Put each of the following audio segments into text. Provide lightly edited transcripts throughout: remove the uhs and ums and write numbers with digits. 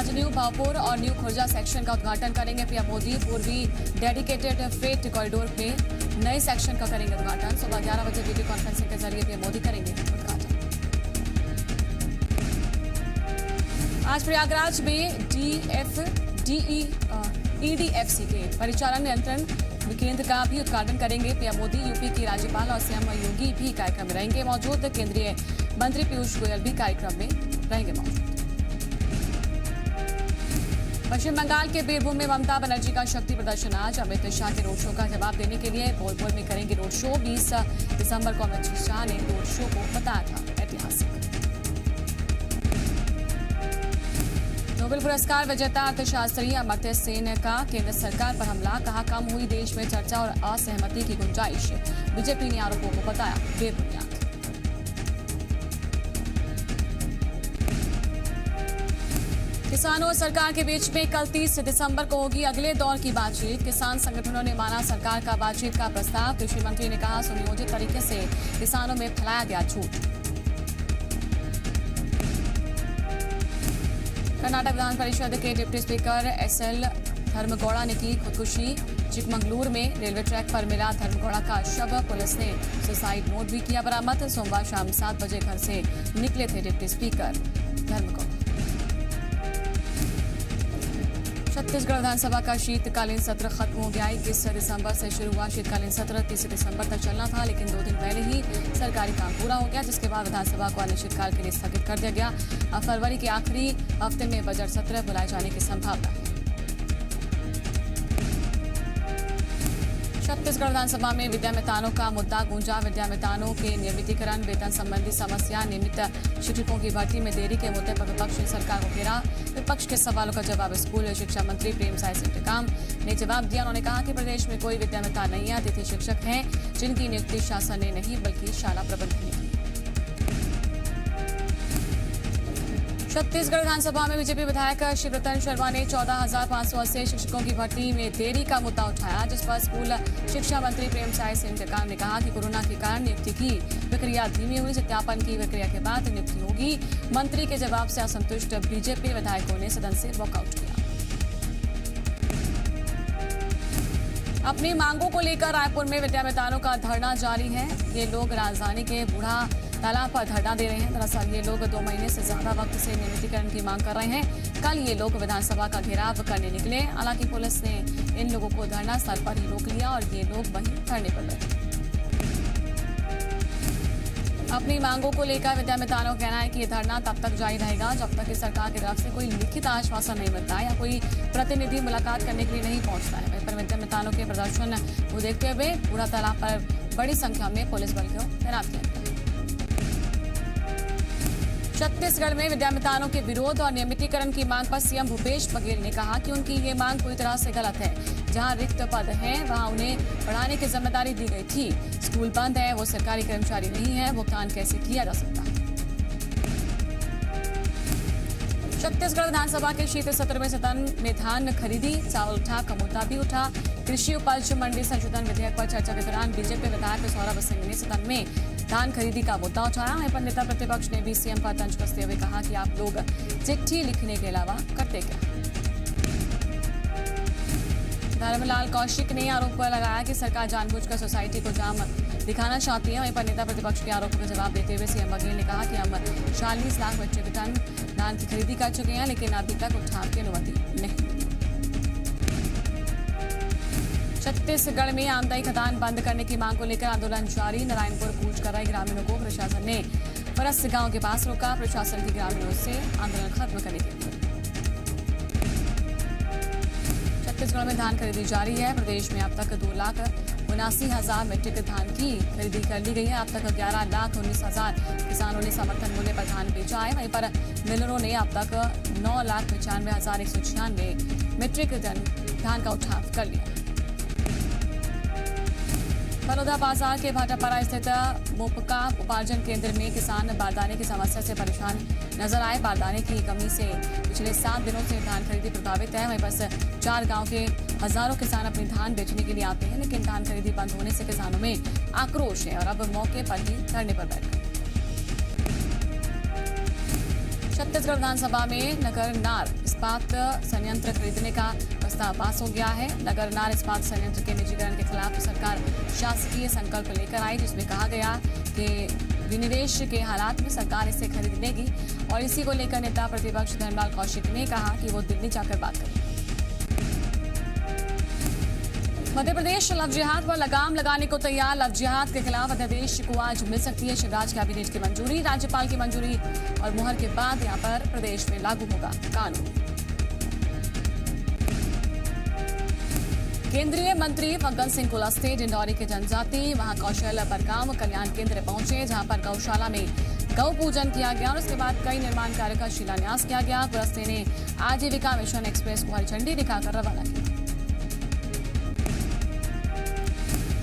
आज न्यू भावपुर और new Khurja section का उद्घाटन करेंगे पीएम मोदी। पूर्वी डेडिकेटेड फ्रेट कॉरिडोर में नए सेक्शन का करेंगे उद्घाटन। सुबह 11 बजे वीडियो कॉन्फ्रेंसिंग के जरिए पीएम मोदी करेंगे उद्घाटन। आज प्रयागराज में ईडीएफसी के परिचालन नियंत्रण केंद्र का भी उद्घाटन करेंगे पीएम मोदी। यूपी की राज्यपाल और सीएम योगी भी कार्यक्रम में रहेंगे मौजूद। केंद्रीय मंत्री पीयूष गोयल भी कार्यक्रम में रहेंगे मौजूद। पश्चिम बंगाल के बीरभूम में ममता बनर्जी का शक्ति प्रदर्शन आज। अमित शाह के रोड शो का जवाब देने के लिए बोलपुर में करेंगे रोड शो। 20 दिसंबर को अमित शाह ने रोड शो को बताया था ऐतिहासिक। नोबेल पुरस्कार विजेता अर्थशास्त्री अमर्त्य सेन का केंद्र सरकार पर हमला। कहा कम हुई देश में चर्चा और असहमति की गुंजाइश। बीजेपी ने आरोपों को बताया बेबुनियाद। किसानों और सरकार के बीच में कल 30 दिसंबर को होगी अगले दौर की बातचीत। किसान संगठनों ने माना सरकार का बातचीत का प्रस्ताव। कृषि मंत्री ने कहा सुनियोजित तरीके से किसानों में फैलाया गया झूठ। कर्नाटक विधान परिषद के डिप्टी स्पीकर एसएल धर्मगौड़ा ने की खुदकुशी। चिकमंगलूर में रेलवे ट्रैक पर मिला धर्मगौड़ा का शव। पुलिस ने सुसाइड नोट भी किया बरामद। सोमवार शाम 7 बजे घर से निकले थे डिप्टी स्पीकर धर्मगौड़ा। छत्तीसगढ़ विधानसभा का शीतकालीन सत्र खत्म हो गया। 21 दिसंबर से शुरू हुआ शीतकालीन सत्र 30 दिसंबर तक चलना था, लेकिन 2 दिन पहले ही सरकारी काम पूरा हो गया, जिसके बाद विधानसभा को अनिश्चितकाल के लिए स्थगित कर दिया गया। अब फरवरी के आखिरी हफ्ते में बजट सत्र बुलाए जाने की संभावना है। छत्तीसगढ़ विधानसभा में विद्यामितानों का मुद्दा गूंजा। विद्यामितानों के नियमितीकरण, वेतन संबंधी समस्या, नियमित शिक्षकों की भर्ती में देरी के मुद्दे पर विपक्ष ने सरकार को घेरा। विपक्ष के सवालों का जवाब स्कूल शिक्षा मंत्री प्रेमसाय सिंह टेकाम ने जवाब दिया। उन्होंने कहा कि प्रदेश में कोई विद्यामिता नहीं है। अतिथि शिक्षक हैं जिनकी नियुक्ति शासन ने नहीं बल्कि शाला प्रबंधन ने की। छत्तीसगढ़ विधानसभा में बीजेपी विधायक शिवरतन शर्मा ने 14,580 शिक्षकों की भर्ती में देरी का मुद्दा उठाया, जिस पर स्कूल शिक्षा मंत्री प्रेमसाय सिंह टेकाम ने कहा कि कोरोना के कारण नियुक्ति की प्रक्रिया धीमी हुई। सत्यापन की प्रक्रिया के बाद नियुक्ति होगी। मंत्री के जवाब से असंतुष्ट बीजेपी विधायकों ने सदन से वॉकआउट किया। अपनी मांगों को लेकर रायपुर में विद्यामितानों का धरना जारी है। ये लोग राजधानी के बूढ़ा तालाब पर धरना दे रहे हैं। दरअसल ये लोग 2 महीने से ज्यादा वक्त से नियमितीकरण की मांग कर रहे हैं। कल ये लोग विधानसभा का घेराव करने निकले। हालांकि पुलिस ने इन लोगों को धरना स्थल पर ही रोक लिया और ये लोग वहीं धरने पर बैठे। अपनी मांगों को लेकर विद्यामितानों का कहना है कि ये धरना तब तक जारी रहेगा जब तक कि सरकार की तरफ से कोई लिखित आश्वासन नहीं मिलता है या कोई प्रतिनिधि मुलाकात करने के लिए नहीं पहुंचता है। वहीं पर विद्यामितानों के प्रदर्शन को देखते हुए बूढ़ा तालाब पर बड़ी संख्या में पुलिस बल को तैनात किया गया। छत्तीसगढ़ में विद्यामितानों के विरोध और नियमितीकरण की मांग पर सीएम भूपेश बघेल ने कहा कि उनकी ये मांग पूरी तरह से गलत है। जहां रिक्त पद हैं वहां उन्हें बढ़ाने की जिम्मेदारी दी गई थी। स्कूल बंद है, वो सरकारी कर्मचारी नहीं है, भुगतान कैसे किया जा सकता है। छत्तीसगढ़ विधानसभा के शीत सत्र में सदन में धान खरीदी, चावल उठा का मुद्दा भी उठा। कृषि उपज मंडी संशोधन विधेयक पर चर्चा के दौरान बीजेपी विधायक सौरभ सिंह ने सदन में धान खरीदी का मुद्दा उठाया। वहीं पर नेता प्रतिपक्ष ने भी सीएम पर तंज कसते हुए कहा कि आप लोग चिट्ठी लिखने के अलावा करते क्या। धर्मलाल कौशिक ने आरोप लगाया कि सरकार जानबूझकर सोसाइटी को जाम दिखाना चाहती है। वहीं पर नेता प्रतिपक्ष के आरोपों का जवाब देते हुए सीएम बघेल ने कहा कि हम 40 लाख मीट्रिक टन धान की खरीदी कर चुके हैं, लेकिन अभी तक उठाव की अनुमति नहीं। छत्तीसगढ़ में आमदाई खदान बंद करने की मांग को लेकर आंदोलन जारी। नारायणपुर कूच कर रहे ग्रामीणों को प्रशासन ने फरस गांव के पास रोका। प्रशासन के ग्रामीणों से आंदोलन खत्म करने के लिए। छत्तीसगढ़ में धान खरीदी जारी है। प्रदेश में अब तक 2,79,000 मीट्रिक धान की खरीदी कर ली गई है। अब तक 11,19,000 किसानों ने समर्थन मूल्य पर धान बेचा है। वहीं पर मिलरों ने अब तक 9,95,196 मीट्रिक टन धान का उठाव कर लिया। बलौदा बाजार के भाटापारा स्थित मोपका उपार्जन केंद्र में किसान बारदाने की समस्या से परेशान नजर आए। बारदाने की कमी से पिछले 7 दिनों से धान खरीदी प्रभावित है। वहीं बस 4 गांव के हजारों किसान अपनी धान बेचने के लिए आते हैं, लेकिन धान खरीदी बंद होने से किसानों में आक्रोश है और अब मौके पर ही धरने पर बैठ गए। छत्तीसगढ़ विधानसभा में नगरनार इस्पात संयंत्र खरीदने का प्रस्ताव पास हो गया है। नगरनार इस्पात संयंत्र के निजीकरण के खिलाफ सरकार शासकीय संकल्प लेकर आई, जिसमें कहा गया कि विनिवेश के हालात में सरकार इसे खरीद लेगी। और इसी को लेकर नेता प्रतिपक्ष धर्मलाल कौशिक ने कहा कि वो दिल्ली जाकर बात करेंगे। मध्य प्रदेश लव जिहाद पर लगाम लगाने को तैयार। लव जिहाद के खिलाफ अध्यादेश को आज मिल सकती है शिवराज कैबिनेट की मंजूरी। राज्यपाल की मंजूरी और मुहर के बाद यहां पर प्रदेश में लागू होगा कानून। केंद्रीय मंत्री फग्गन सिंह कुलस्ते डिंडौरी के जनजाति महाकौशल बरगाम कल्याण केंद्र पहुंचे, जहां पर गौशाला में गौ पूजन किया गया और उसके बाद कई निर्माण कार्य का शिलान्यास किया गया। कुलस्ते ने आजीविका मिशन एक्सप्रेस को हरी झंडी दिखाकर रवाना किया।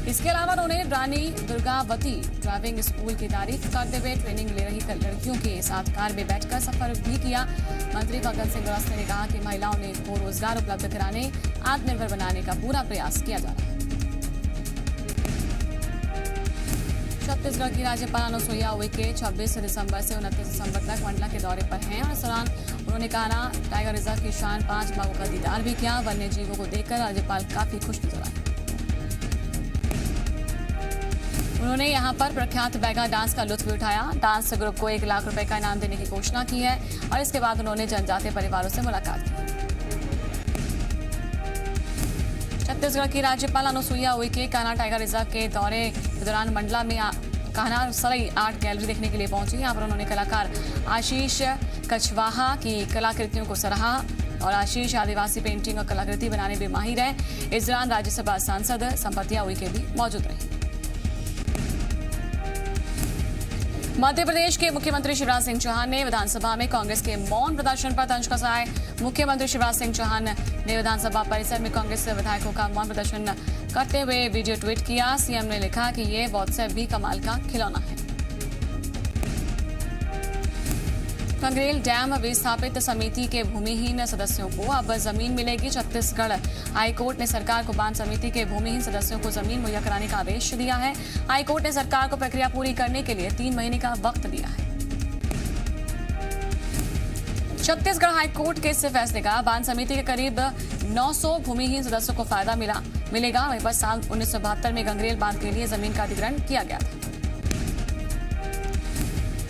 इसके अलावा उन्होंने रानी दुर्गावती ड्राइविंग स्कूल की तारीफ करते हुए ट्रेनिंग ले रही लड़कियों के साथ कार में बैठकर सफर भी किया। मंत्री फग्गन सिंह कुलस्ते ने कहा कि महिलाओं को रोजगार उपलब्ध कराने, आत्मनिर्भर बनाने का पूरा प्रयास किया जा रहा है। छत्तीसगढ़ की राज्यपाल अनुसुईया उइके 26 दिसंबर से 29 दिसंबर तक मंडला के दौरे पर हैं और इस दौरान उन्होंने कहा टाइगर रिजर्व की शान 5 बाघों का दीदार भी किया। वन्य जीवों को देखकर राज्यपाल काफी खुश नजर आए। उन्होंने यहां पर प्रख्यात बैगा डांस का लुत्फ भी उठाया। डांस ग्रुप को 1 लाख रुपए का इनाम देने की घोषणा की है और इसके बाद उन्होंने जनजातीय परिवारों से मुलाकात की। छत्तीसगढ़ की राज्यपाल अनुसुईया उइके कान्हा टाइगर रिजर्व के दौरे के दौरान मंडला में कान्हा सरई आर्ट गैलरी देखने के लिए पहुंची। यहां पर उन्होंने कलाकार आशीष कछवाहा की कलाकृतियों को सराहा और आशीष आदिवासी पेंटिंग और कलाकृति बनाने में माहिर है। इस दौरान राज्यसभा सांसद संपतिया उइके भी मौजूद रही। मध्य प्रदेश के मुख्यमंत्री शिवराज सिंह चौहान ने विधानसभा में कांग्रेस के मौन प्रदर्शन पर तंज कसा है। मुख्यमंत्री शिवराज सिंह चौहान ने विधानसभा परिसर में कांग्रेस विधायकों का मौन प्रदर्शन करते हुए वीडियो ट्वीट किया। सीएम ने लिखा कि ये व्हाट्सएप भी कमाल का खिलौना है। कंगरेल डैम विस्थापित समिति के भूमिहीन सदस्यों को अब जमीन मिलेगी। छत्तीसगढ़ हाईकोर्ट ने सरकार को बांध समिति के भूमिहीन सदस्यों को जमीन मुहैया कराने का आदेश दिया है। हाईकोर्ट ने सरकार को प्रक्रिया पूरी करने के लिए 3 महीने का वक्त दिया है। छत्तीसगढ़ हाईकोर्ट के इस फैसले का बांध समिति के करीब 900 भूमिहीन सदस्यों को फायदा मिलेगा। वहीं पर साल 1972 में गंगरेल बांध के लिए जमीन का अधिग्रहण किया गया था।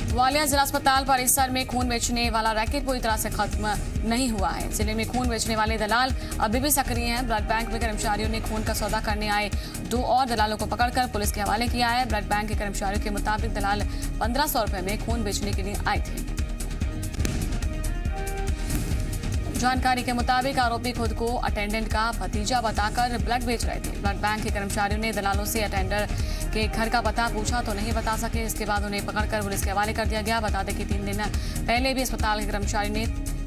ग्वालियर जिला अस्पताल परिसर में खून बेचने वाला रैकेट पूरी तरह से खत्म नहीं हुआ है। जिले में खून बेचने वाले दलाल अभी भी सक्रिय हैं। ब्लड बैंक में कर्मचारियों ने खून का सौदा करने आए 2 और दलालों को पकड़कर पुलिस के हवाले किया है। ब्लड बैंक के कर्मचारियों के मुताबिक दलाल 1500 रुपए में खून बेचने के लिए आए थे। जानकारी के मुताबिक आरोपी खुद को अटेंडेंट का भतीजा बताकर ब्लड बेच रहे थे। ब्लड बैंक के कर्मचारियों ने दलालों से अटेंडर के घर का पता पूछा तो नहीं बता सके। इसके बाद उन्हें पकड़कर पुलिस के हवाले कर दिया गया। बता दें कि 3 दिन पहले भी अस्पताल के कर्मचारी ने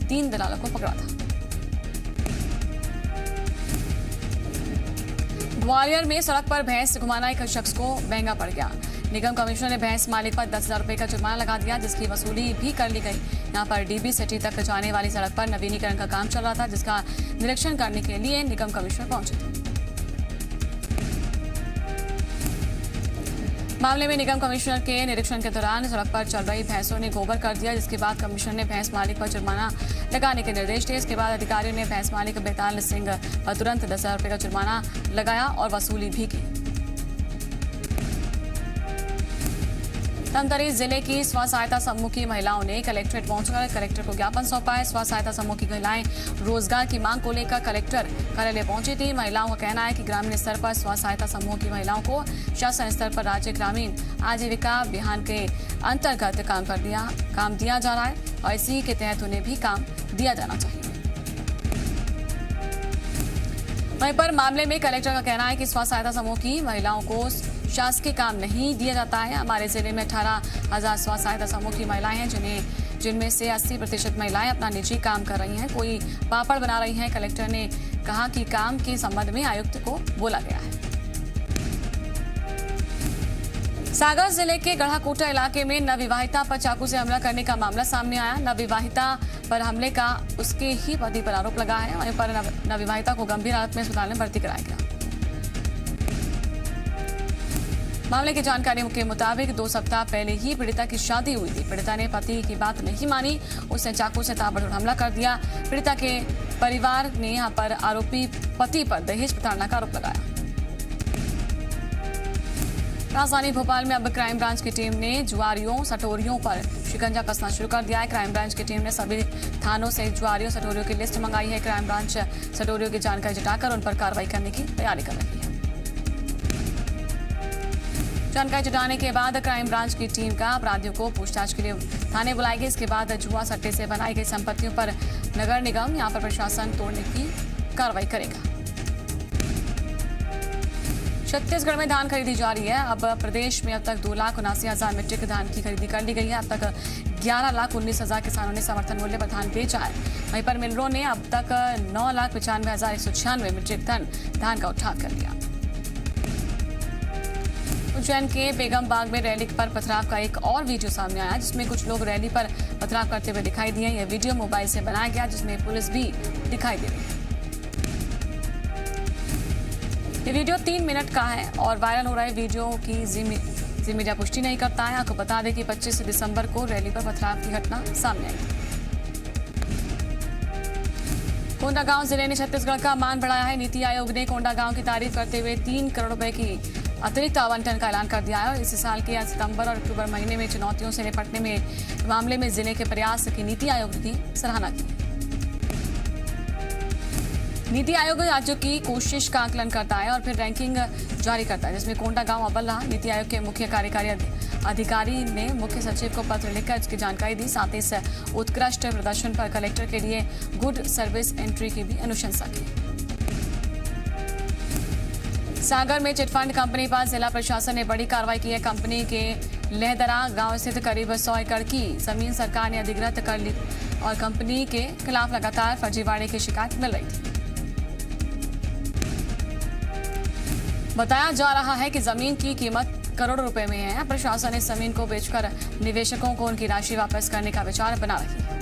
3 दलालों को पकड़ा था। ग्वालियर में सड़क पर भैंस घुमाना एक शख्स को महंगा पड़ गया। निगम कमिश्नर ने भैंस मालिक पर 10,000 रुपए का जुर्माना लगा दिया, जिसकी वसूली भी कर ली गई। यहां पर डीबी सिटी तक जाने वाली सड़क पर नवीनीकरण का काम चल रहा था, जिसका निरीक्षण करने के लिए निगम कमिश्नर पहुंचे थे। मामले में निगम कमिश्नर के निरीक्षण के दौरान सड़क पर चल रही भैंसों ने गोबर कर दिया, जिसके बाद कमिश्नर ने भैंस मालिक पर जुर्माना लगाने के निर्देश दिए। इसके बाद अधिकारियों ने भैंस मालिक बेताल सिंह पर तुरंत 10,000 रुपए का जुर्माना लगाया और वसूली भी की। धमतरी जिले की स्व सहायता समूह की महिलाओं ने कलेक्ट्रेट पहुंचकर कलेक्टर को ज्ञापन सौंपा है। स्व सहायता समूह की महिलाएं रोजगार की मांग को लेकर कलेक्टर कार्यालय पहुंची थी। महिलाओं का कहना है कि ग्रामीण स्तर पर स्व सहायता समूह की महिलाओं को शासन स्तर पर राज्य ग्रामीण आजीविका अभियान के अंतर्गत काम दिया जा रहा है और इसी के तहत उन्हें भी काम दिया जाना चाहिए। वहीं पर मामले में कलेक्टर का कहना है कि स्व सहायता समूह की महिलाओं को शासकीय काम नहीं दिया जाता है। हमारे जिले में 18,000 स्व सहायता समूह की महिलाएं हैं, जिनमें से 80% महिलाएं अपना निजी काम कर रही हैं, कोई पापड़ बना रही हैं। कलेक्टर ने कहा कि काम के संबंध में आयुक्त को बोला गया है। सागर जिले के गढ़ाकोटा इलाके में नवविवाहिता पर चाकू से हमला करने का मामला सामने आया। नवविवाहिता पर हमले का उसके ही पति पर आरोप लगा है। वहीं पर नवविवाहिता को गंभीर हालत में अस्पताल में भर्ती कराया गया। मामले की जानकारी के मुताबिक 2 सप्ताह पहले ही पीड़िता की शादी हुई थी। पीड़िता ने पति की बात नहीं मानी, उसने चाकू से ताबड़तोड़ हमला कर दिया। पीड़िता के परिवार ने यहां पर आरोपी पति पर दहेज प्रताड़ना का आरोप लगाया। राजधानी भोपाल में अब क्राइम ब्रांच की टीम ने जुआरियों सटोरियों पर शिकंजा कसना शुरू कर दिया है। क्राइम ब्रांच की टीम ने सभी थानों से जुआरियों सटोरियों की लिस्ट मंगाई है। क्राइम ब्रांच सटोरियों की जानकारी जुटाकर उन पर कार्रवाई करने की तैयारी कर रही है। जानकारी जुटाने के बाद क्राइम ब्रांच की टीम का अपराधियों को पूछताछ के लिए थाने बुलाएगी। इसके बाद जुआ सट्टे से बनाई गई संपत्तियों पर नगर निगम यहां पर प्रशासन तोड़ने की कार्रवाई करेगा। छत्तीसगढ़ में धान खरीदी जारी है। अब प्रदेश में अब तक 2,79,000 मीट्रिक धान की खरीदी कर ली गई है। अब तक 11,19,000 किसानों ने समर्थन मूल्य पर धान बेचा है। वहीं पर मिलरों ने अब तक 9,95,196 मीट्रिक टन धान का उठाव कर लिया। उज्जैन के बेगम बाग में रैली पर पथराव का एक और वीडियो सामने आया, जिसमें कुछ लोग रैली पर पथराव करते हुए दिखाई दिए। यह वीडियो मोबाइल से बनाया गया, जिसमें पुलिस भी दिखाई दे रही है। ये वीडियो 3 मिनट का है और वायरल हो रहे वीडियो की जी मीडिया पुष्टि नहीं करता है। आपको बता दें कि 25 दिसंबर को रैली पर पथराव की घटना सामने आई। कोंडागांव जिले ने छत्तीसगढ़ का मान बढ़ाया है। नीति आयोग ने कोंडागांव की तारीफ करते हुए 3 करोड़ रुपए की अतिरिक्त आवंटन का ऐलान कर दिया है। और इसी साल के सितंबर और अक्टूबर महीने में चुनौतियों से निपटने में मामले में जिले के प्रयास की नीति आयोग की सराहना की। नीति आयोग राज्यों की कोशिश का आकलन करता है और फिर रैंकिंग जारी करता है, जिसमें कोंडागांव अव्वल रहा। नीति आयोग के मुख्य कार्यकारी अधिकारी ने मुख्य सचिव को पत्र लिखकर इसकी जानकारी दी। साथ ही इस उत्कृष्ट प्रदर्शन पर कलेक्टर के लिए गुड सर्विस एंट्री की भी अनुशंसा की। सागर में चिटफंड कंपनी पर जिला प्रशासन ने बड़ी कार्रवाई की है। कंपनी के लहदरा गांव स्थित करीब 100 एकड़ की जमीन सरकार ने अधिग्रहित कर ली और कंपनी के खिलाफ लगातार फर्जीवाड़े की शिकायत मिल रही थी। बताया जा रहा है कि जमीन की कीमत करोड़ों रुपए में है। प्रशासन इस जमीन को बेचकर निवेशकों को उनकी राशि वापस करने का विचार बना रही है।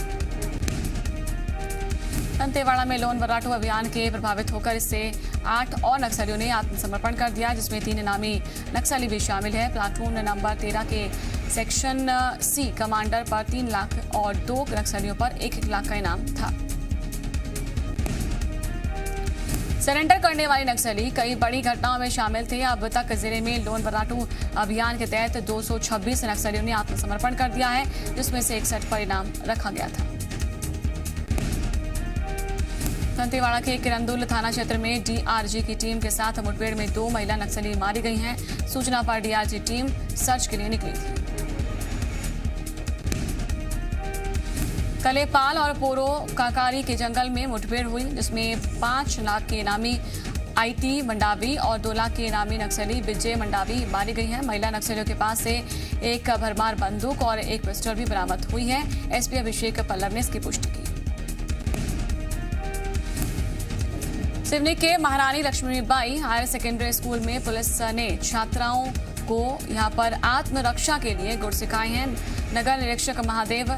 दंतेवाड़ा में लोन वर्राटू अभियान के प्रभावित होकर इससे 8 और नक्सलियों ने आत्मसमर्पण कर दिया, जिसमें 3 इनामी नक्सली भी शामिल है। प्लाटून नंबर 13 के सेक्शन सी कमांडर पर 3 लाख और 2 नक्सलियों पर 1-1 लाख का इनाम था। सरेंडर करने वाले नक्सली कई बड़ी घटनाओं में शामिल थे। अब तक जिले में लोन वर्राटू अभियान के तहत 226 नक्सलियों ने आत्मसमर्पण कर दिया है, जिसमें से 61 पर इनाम रखा गया था। दंतेवाड़ा के किरंदुल थाना क्षेत्र में डीआरजी की टीम के साथ मुठभेड़ में 2 महिला नक्सली मारी गई हैं। सूचना पर डीआरजी टीम सर्च के लिए निकली थी। कलेपाल और पोरो काकारी के जंगल में मुठभेड़ हुई, जिसमें 5 लाख के इनामी आईटी मंडावी और 2 लाख के इनामी नक्सली विजय मंडावी मारी गई हैं। महिला नक्सलियों के पास से एक भरमार बंदूक और एक पिस्टल भी बरामद हुई है। एसपी अभिषेक पल्लव ने इसकी पुष्टि की। सिवनी के महारानी लक्ष्मीबाई हायर सेकेंडरी स्कूल में पुलिस ने छात्राओं को यहां पर आत्मरक्षा के लिए गुर सिखाए हैं। नगर निरीक्षक महादेव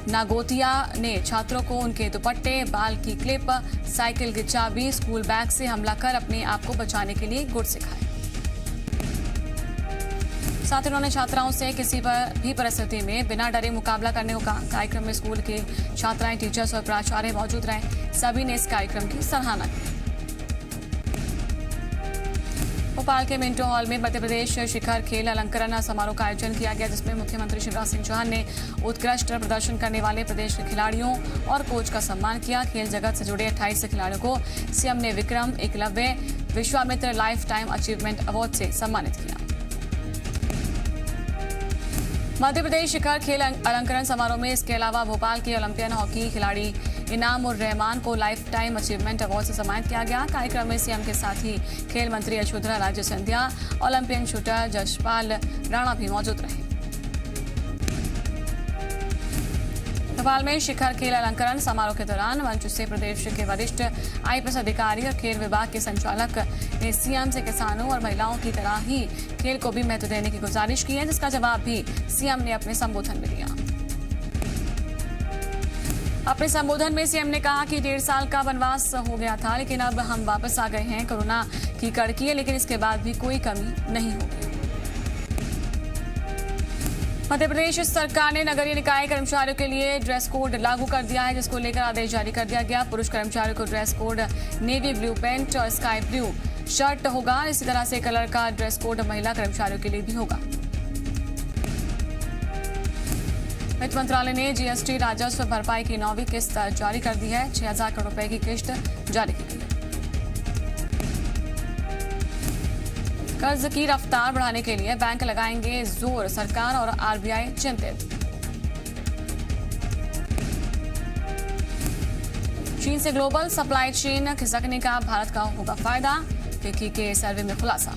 नागोतिया ने छात्रों को उनके दुपट्टे, बाल की क्लिप, साइकिल की चाबी, स्कूल बैग से हमला कर अपने आप को बचाने के लिए गुर सिखाए। साथ ही उन्होंने छात्राओं से किसी भी परिस्थिति में बिना डरे मुकाबला करने को कहा। कार्यक्रम में स्कूल के छात्राएं, टीचर्स और प्राचार्य मौजूद रहे। सभी ने इस कार्यक्रम की सराहना की। भोपाल के मिंटो हॉल में मध्य प्रदेश शिखर खेल अलंकरण समारोह का आयोजन किया गया, जिसमें मुख्यमंत्री शिवराज सिंह चौहान ने उत्कृष्ट प्रदर्शन करने वाले प्रदेश के खिलाड़ियों और कोच का सम्मान किया। खेल जगत से जुड़े 28 खिलाड़ियों को सीएम ने Vikram, Eklavya, Vishwamitra life time achievement award से सम्मानित किया। मध्य प्रदेश शिखर खेल अलंकरण समारोह में इसके अलावा भोपाल के ओलंपियन हॉकी खिलाड़ी इनाम उर रहमान को लाइफ टाइम अचीवमेंट अवार्ड से सम्मानित किया गया। कार्यक्रम में सीएम के साथ ही खेल मंत्री यशोधरा राजे सिंधिया, ओलंपियन शूटर जशपाल राणा भी मौजूद रहे। भोपाल में शिखर खेल अलंकरण समारोह के दौरान मंच से प्रदेश के वरिष्ठ आईपीएस अधिकारी और खेल विभाग के संचालक ने सीएम से किसानों और महिलाओं की तरह ही खेल को भी महत्व देने की गुजारिश की है, जिसका जवाब भी सीएम ने अपने संबोधन में दिया। अपने संबोधन में सीएम ने कहा कि 1.5 साल का वनवास हो गया था, लेकिन अब हम वापस आ गए हैं। कोरोना की कड़की है, लेकिन इसके बाद भी कोई कमी नहीं होगी। मध्य प्रदेश सरकार ने नगरीय निकाय कर्मचारियों के लिए ड्रेस कोड लागू कर दिया है, जिसको लेकर आदेश जारी कर दिया गया। पुरुष कर्मचारियों को dress code navy blue pant और स्काई ब्लू शर्ट होगा। इसी तरह से कलर का ड्रेस कोड महिला कर्मचारियों के लिए भी होगा। वित्त मंत्रालय ने जीएसटी राजस्व भरपाई की 9वीं किस्त जारी कर दी है। 6,000 करोड़ रुपए की किस्त जारी की गई है। कर्ज की रफ्तार बढ़ाने के लिए बैंक लगाएंगे जोर, सरकार और आरबीआई चिंतित। चीन से ग्लोबल सप्लाई चेन खिसकने का भारत का होगा फायदा, फिक्की के सर्वे में खुलासा।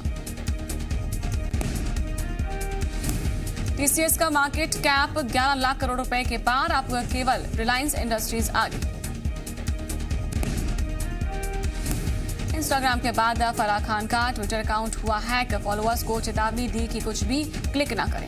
टीसीएस का मार्केट कैप 11 लाख करोड़ रुपए के पार, अब केवल रिलायंस इंडस्ट्रीज आगे। इंस्टाग्राम के बाद फराह खान का ट्विटर अकाउंट हुआ हैक, फॉलोअर्स को चेतावनी दी कि कुछ भी क्लिक ना करें।